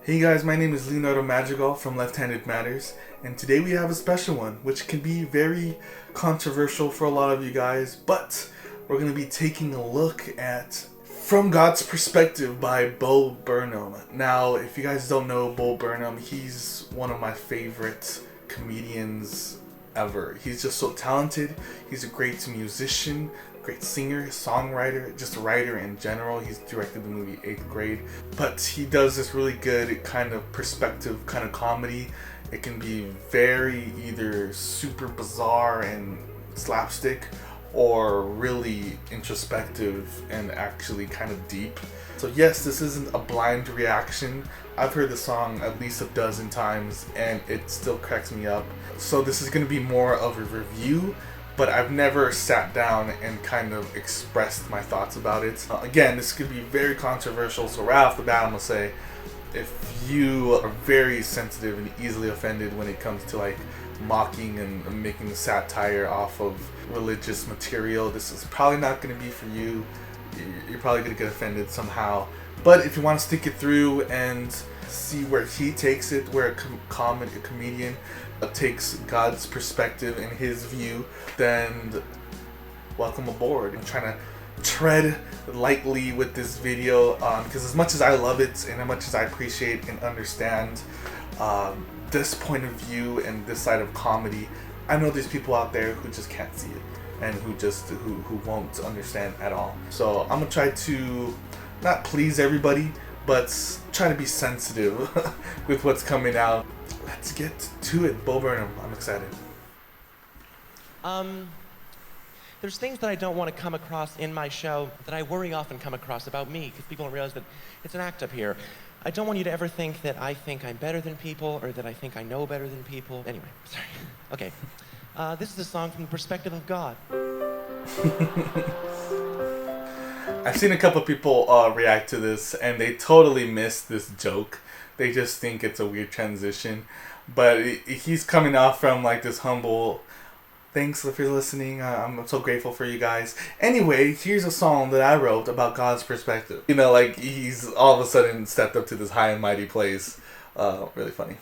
Hey guys, my name is Leonardo Madrigal from Left Handed Matters, and today we have a special one, which can be very controversial for a lot of you guys, but we're going to be taking a look at From God's Perspective by Bo Burnham. Now, if you guys don't know Bo Burnham, he's one of my favorite comedians ever. He's just so talented. He's a great musician, great singer, songwriter, just a writer in general. He's directed the movie 8th Grade, but he does this really good kind of perspective kind of comedy. It can be very either super bizarre and slapstick or really introspective and actually kind of deep. So yes, this isn't a blind reaction. I've heard the song at least a dozen times and it still cracks me up. So this is going to be more of a review, but I've never sat down and kind of expressed my thoughts about it. Again, this could be very controversial, so right off the bat I'm going to say, if you are very sensitive and easily offended when it comes to like mocking and making satire off of religious material, this is probably not going to be for you. You're probably going to get offended somehow. But if you want to stick it through and see where he takes it, where a comedian takes God's perspective and his view, then welcome aboard. I'm trying to tread lightly with this video because as much as I love it and as much as I appreciate and understand this point of view and this side of comedy, I know there's people out there who just can't see it and who won't understand at all. So I'm gonna try to not please everybody, but try to be sensitive with what's coming out. Let's get to it. Bo Burnham, I'm excited. There's things that I don't want to come across in my show that I worry often come across about me, because people don't realize that it's an act up here. I don't want you to ever think that I think I'm better than people or that I think I know better than people. Anyway, sorry. Okay. This is a song from the perspective of God. I've seen a couple people react to this and they totally miss this joke. They just think it's a weird transition. But he's coming off from like this humble, thanks for listening, I'm so grateful for you guys. Anyway, here's a song that I wrote about God's perspective. You know, like he's all of a sudden stepped up to this high and mighty place. Really funny.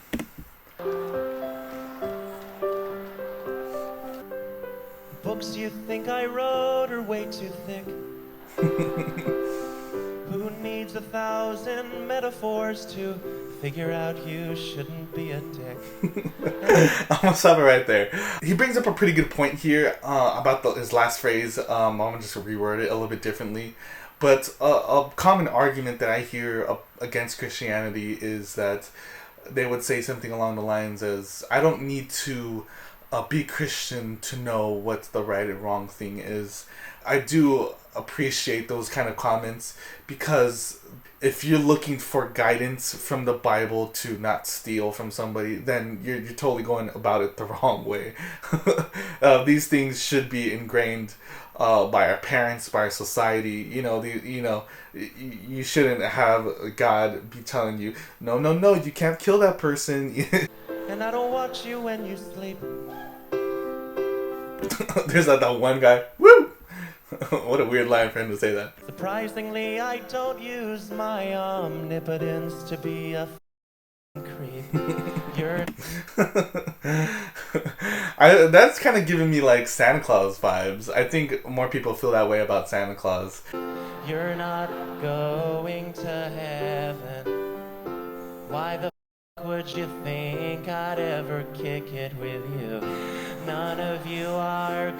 Books you think I wrote are way too thick. Who needs 1,000 metaphors to figure out you shouldn't be a dick? I'm gonna stop it right there. He brings up a pretty good point here about his last phrase. I'm gonna just reword it a little bit differently. But a common argument that I hear against Christianity is that they would say something along the lines as, I don't need to be Christian to know what the right and wrong thing is. I do appreciate those kind of comments, because if you're looking for guidance from the Bible to not steal from somebody, then you're totally going about it the wrong way. These things should be ingrained by our parents, by our society. You shouldn't have God be telling you, no, you can't kill that person. And I don't watch you when you sleep. There's that one guy. Woo! What a weird line for him to say that. Surprisingly, I don't use my omnipotence to be a creep. That's kind of giving me like Santa Claus vibes. I think more people feel that way about Santa Claus. You're not going to heaven. Why the would you think I'd ever kick it with you? None of you are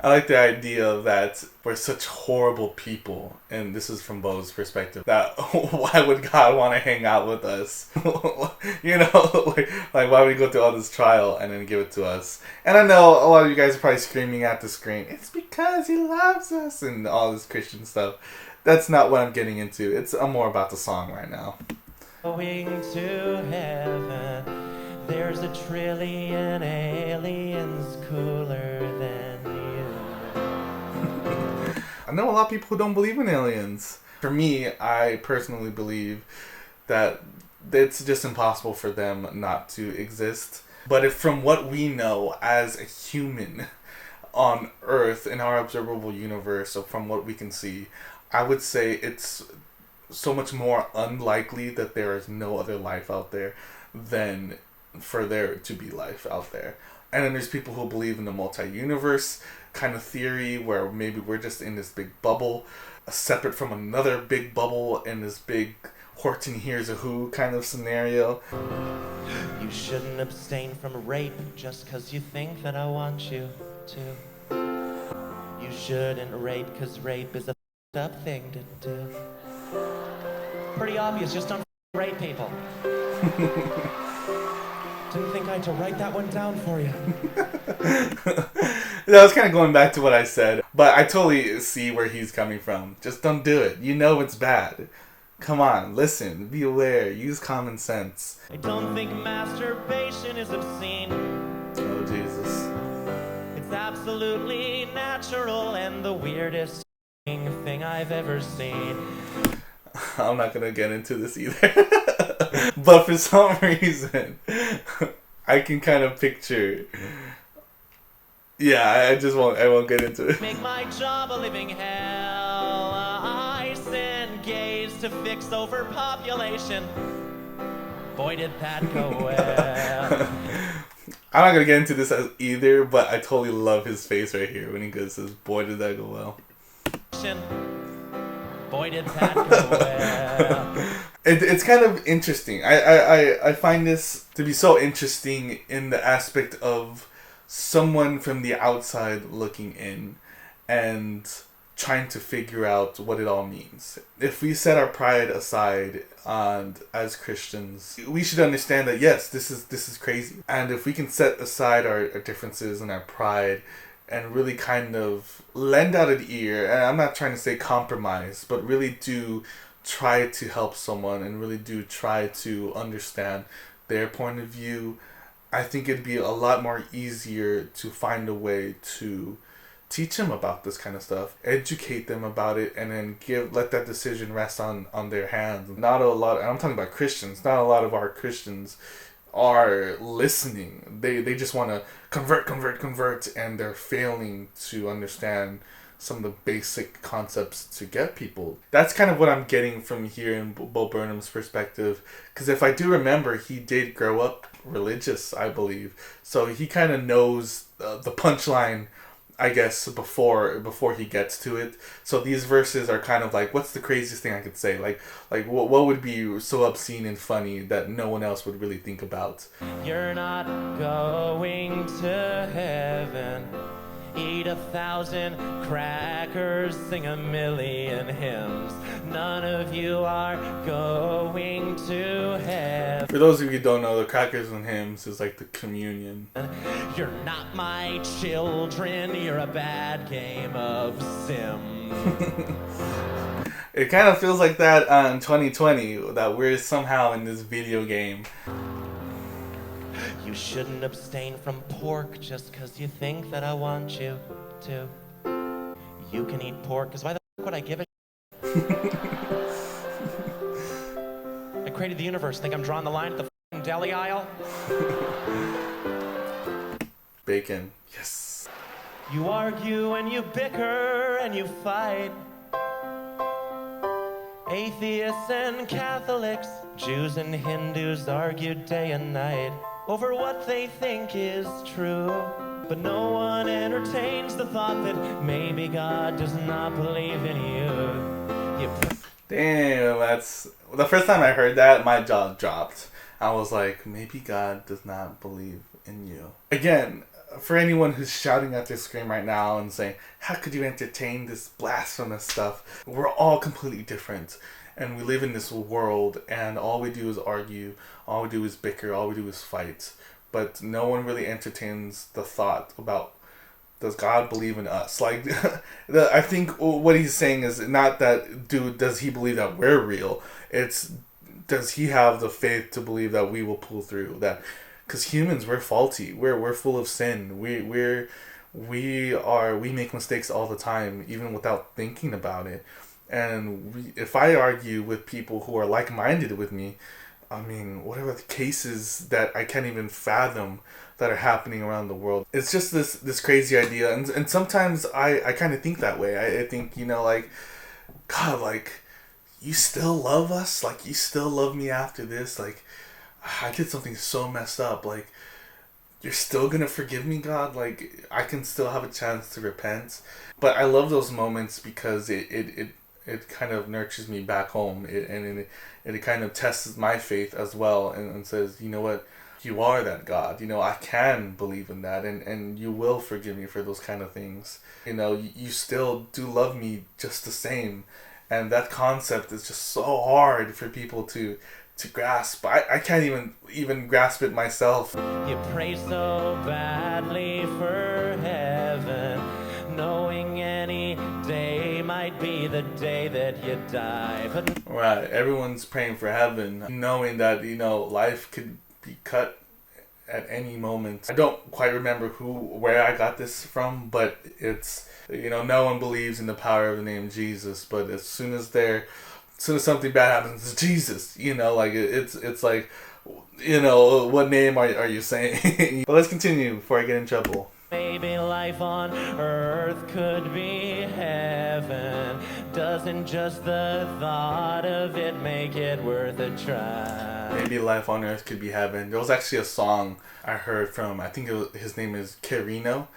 I like the idea that we're such horrible people, and this is from Bo's perspective, that why would God want to hang out with us? like why would he go through all this trial and then give it to us? And I know a lot of you guys are probably screaming at the screen, it's because he loves us and all this Christian stuff. That's not what I'm getting into. I'm more about the song right now. Going to heaven, there's 1 trillion aliens cooler than you. I know a lot of people who don't believe in aliens. For me, I personally believe that it's just impossible for them not to exist. But if from what we know as a human on Earth in our observable universe, so from what we can see, I would say it's so much more unlikely that there is no other life out there than for there to be life out there. And then there's people who believe in the multi-universe kind of theory, where maybe we're just in this big bubble, separate from another big bubble in this big Horton Hears a Who kind of scenario. You shouldn't abstain from rape just because you think that I want you to. You shouldn't rape because rape is a up thing to do. Pretty obvious, just don't rape people. Didn't think I had to write that one down for you. I was kind of going back to what I said, but I totally see where he's coming from. Just don't do it. You know it's bad. Come on, listen, be aware, use common sense. I don't think masturbation is obscene. Oh, Jesus. It's absolutely natural and the weirdest thing I've ever seen. I'm not gonna get into this either. But for some reason, I can kind of picture. Yeah, I won't get into it. Make my job a living hell. I send gays to fix overpopulation. Boy, did that go well. I'm not gonna get into this either, but I totally love his face right here when he says, "Boy, did that go well." Boy, did that go well. It's kind of interesting. I find this to be so interesting in the aspect of someone from the outside looking in and trying to figure out what it all means. If we set our pride aside and as Christians, we should understand that yes, this is crazy. And if we can set aside our differences and our pride and really kind of lend out an ear, and I'm not trying to say compromise, but really do try to help someone and really do try to understand their point of view, I think it'd be a lot more easier to find a way to teach them about this kind of stuff, educate them about it, and then let that decision rest on their hands. Not a lot, and I'm talking about Christians, not a lot of our Christians are listening. They just want to convert, and they're failing to understand some of the basic concepts to get people. That's kind of what I'm getting from here in Bo Burnham's perspective, because if I do remember, he did grow up religious, I believe, so he kind of knows the punchline, I guess, before he gets to it. So these verses are kind of like, what's the craziest thing I could say? Like what would be so obscene and funny that no one else would really think about? You're not going to heaven. Eat 1,000 crackers, sing 1,000,000 hymns. None of you are going to heaven. For those of you who don't know, the crackers and hymns is like the communion. You're not my children, you're a bad game of Sims. It kind of feels like that in 2020, that we're somehow in this video game. You shouldn't abstain from pork just because you think that I want you to. You can eat pork, because why the f*** would I give it? I created the universe. Think I'm drawing the line at the f***ing deli aisle? Bacon. Yes. You argue and you bicker and you fight. Atheists and Catholics, Jews and Hindus argue day and night over what they think is true. But no one entertains the thought that maybe God does not believe in you. Damn, that's... The first time I heard that, my jaw dropped. I was like, maybe God does not believe in you. Again, for anyone who's shouting at their screen right now and saying, how could you entertain this blasphemous stuff? We're all completely different. And we live in this world, and all we do is argue, all we do is bicker, all we do is fight. But no one really entertains the thought about, does God believe in us? Like, I think what he's saying is not that, dude, does he believe that we're real? It's, does he have the faith to believe that we will pull through? That, because humans, we're faulty. We're full of sin. We make mistakes all the time, even without thinking about it. And if I argue with people who are like-minded with me, I mean, what are the cases that I can't even fathom that are happening around the world? It's just this crazy idea. And sometimes I kind of think that way. I think, like, God, like, you still love us? Like, you still love me after this? Like, I did something so messed up. Like, you're still gonna forgive me, God? Like, I can still have a chance to repent. But I love those moments because it kind of nurtures me back home. It kind of tests my faith as well, and says, you know what? You are that God. You know, I can believe in that, and you will forgive me for those kind of things. You know, you still do love me just the same. And that concept is just so hard for people to grasp. I can't even grasp it myself. You pray so badly for heaven, knowing any day might be the day that you die. But Right, everyone's praying for heaven, knowing that, you know, life could be cut at any moment. I don't quite remember where I got this from, but it's, you know, no one believes in the power of the name Jesus, but as soon as something bad happens, it's Jesus, you know, like it's like, you know, what name are you saying? But let's continue before I get in trouble. maybe life on earth could be heaven. Doesn't just the thought of it make it worth a try? Maybe life on earth could be heaven. There was actually a song I heard from, I think his name is Carino,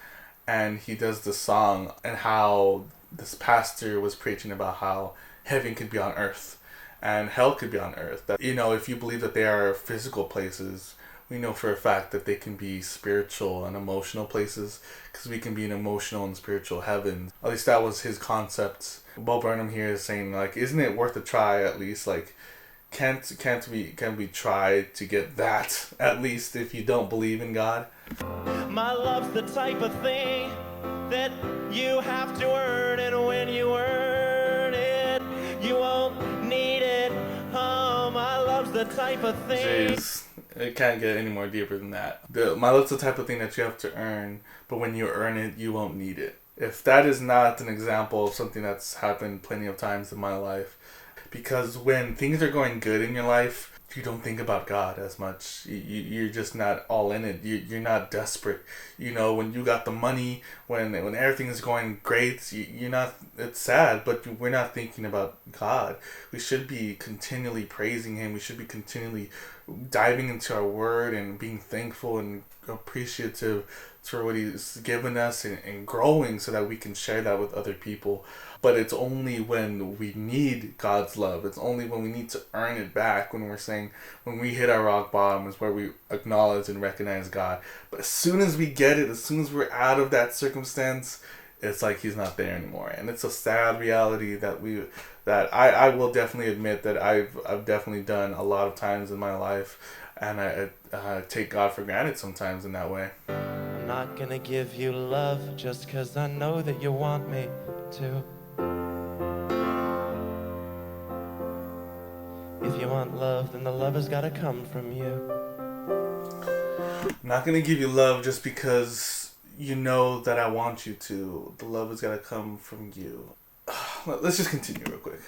and he does the song and how this pastor was preaching about how heaven could be on earth and hell could be on earth. That, you know, if you believe that they are physical places, we know for a fact that they can be spiritual and emotional places, because we can be in emotional and spiritual heavens. At least that was his concept. Bo Burnham here is saying, like, isn't it worth a try at least? Like, can't we try to get that at least if you don't believe in God? My love's the type of thing that you have to earn, and when you earn it, you won't need it. Oh, my love's the type of thing. Jeez, it can't get any more deeper than that. My love's the type of thing that you have to earn, but when you earn it, you won't need it. If that is not an example of something that's happened plenty of times in my life, because when things are going good in your life, you don't think about God as much. You're just not all in it. You're not desperate. You know, when you got the money, when everything is going great, you're not, it's sad, but we're not thinking about God. We should be continually praising Him. We should be continually diving into our word and being thankful and appreciative for what He's given us, and growing so that we can share that with other people. But it's only when we need God's love. It's only when we need to earn it back, when we hit our rock bottom, is where we acknowledge and recognize God. But as soon as we get it, as soon as we're out of that circumstance, it's like He's not there anymore. And it's a sad reality that I will definitely admit that I've definitely done a lot of times in my life. And I take God for granted sometimes in that way. I'm not gonna give you love just 'cause I know that you want me to. If you want love, then the love has gotta come from you. I'm not gonna give you love just because you know that I want you to. The love has gotta come from you. Let's just continue real quick.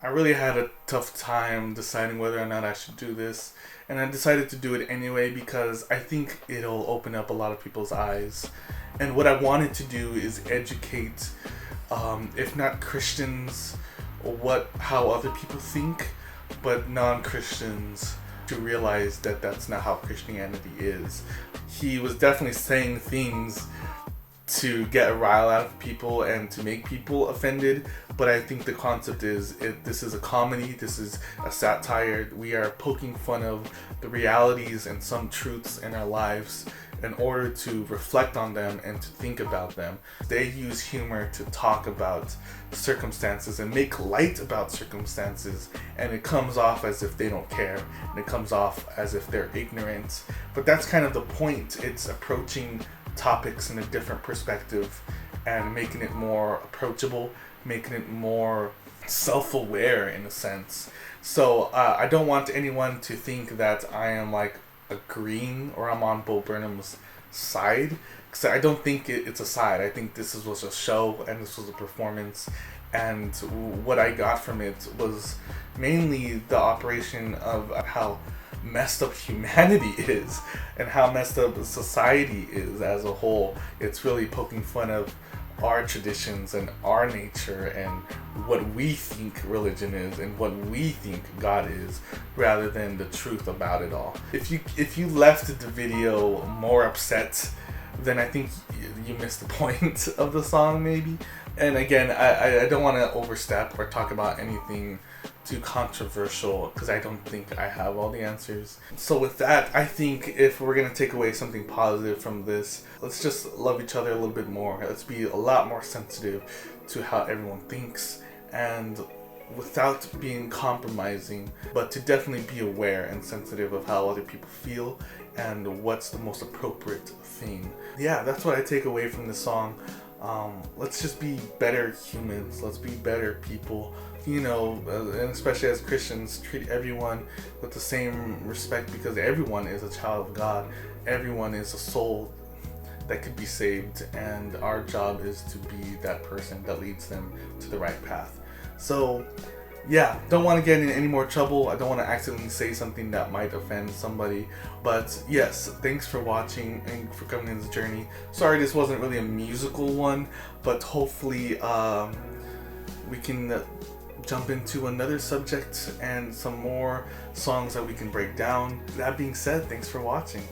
I really had a tough time deciding whether or not I should do this, and I decided to do it anyway because I think it'll open up a lot of people's eyes. And what I wanted to do is educate, if not Christians, how other people think, but non-Christians to realize that that's not how Christianity is. He was definitely saying things to get a rile out of people and to make people offended, but I think the concept is this is a comedy, this is a satire. We are poking fun of the realities and some truths in our lives in order to reflect on them and to think about them. They use humor to talk about circumstances and make light about circumstances, and it comes off as if they don't care, and it comes off as if they're ignorant. But that's kind of the point. It's approaching topics in a different perspective and making it more approachable, making it more self-aware in a sense. So I don't want anyone to think that I am like agreeing or I'm on Bo Burnham's side, because I don't think it's a side. I think this was a show and this was a performance, and what I got from it was mainly the operation of how messed up humanity is and how messed up society is as a whole. It's really poking fun of our traditions and our nature and what we think religion is and what we think God is, rather than the truth about it all. If you left the video more upset, then I think you missed the point of the song maybe. And again, I don't want to overstep or talk about anything too controversial because I don't think I have all the answers. So with that, I think if we're going to take away something positive from this, let's just love each other a little bit more. Let's be a lot more sensitive to how everyone thinks, and without being compromising, but to definitely be aware and sensitive of how other people feel and what's the most appropriate thing. Yeah, that's what I take away from this song. Let's just be better humans. Let's be better people. You know, and especially as Christians, treat everyone with the same respect, because everyone is a child of God. Everyone is a soul that could be saved, and our job is to be that person that leads them to the right path. So yeah, don't want to get in any more trouble. I don't want to accidentally say something that might offend somebody. But yes, thanks for watching and for coming in this journey. Sorry this wasn't really a musical one, but hopefully we can jump into another subject and some more songs that we can break down. That being said, thanks for watching.